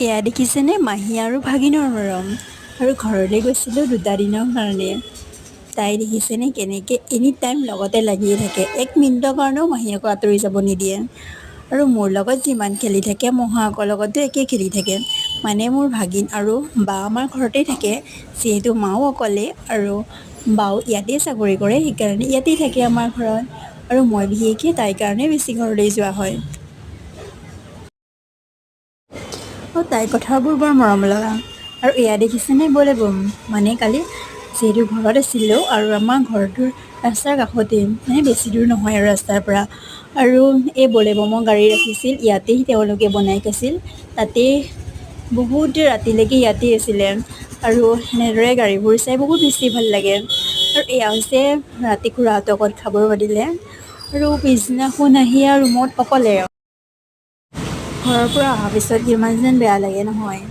এয়া দেখিছেনে মাহী আৰু ভাগিনৰ মৰম। আৰু ঘৰলৈ গৈছিলোঁ 2 দিনৰ কাৰণে। তাই দেখিছেনে কেনেকৈ এনি টাইম লগতে লাগিয়ে থাকে, 1 মিনিটৰ কাৰণেও মাহীয়েকো আঁতৰি যাব নিদিয়ে। আৰু মোৰ লগত যিমান খেলি থাকে মহাকৰ লগতো একেই খেলি থাকে। মানে মোৰ ভাগিন আৰু বা আমাৰ ঘৰতেই থাকে, যিহেতু মাও অকলে আৰু বাও ইয়াতেই চাকৰি কৰে, সেইকাৰণে ইয়াতেই থাকে আমাৰ ঘৰত। আৰু মই বিশেষকৈ তাইৰ কাৰণে বেছি ঘৰলৈ যোৱা হয়। আৰু তাইৰ কথাবোৰ বৰ মৰম লগা। আৰু এয়া দেখিছেনে বলে বম, মানে কালি যিহেতু ঘৰত আছিলোঁ আৰু আমাৰ ঘৰটোৰ ৰাস্তাৰ কাষতেই, মানে বেছি দূৰ নহয় আৰু ৰাস্তাৰ পৰা। আৰু এই বলে বমৰ গাড়ী ৰাখিছিল, ইয়াতেই তেওঁলোকে বনাই খাইছিল। তাতেই বহুত ৰাতিলৈকে ইয়াতেই আছিলে। আৰু সেনেদৰে গাড়ীবোৰ চাই বহুত বেছি ভাল লাগে। আৰু এয়া হৈছে ৰাতি খুৰাহঁতৰ ঘৰত খাবৰ মাতিলে। আৰু পিছদিনাখন আহি আৰু ৰুমত অকলে। ঘৰৰ পৰা অহাৰ পিছত কিমান যেন বেয়া লাগে নহয়।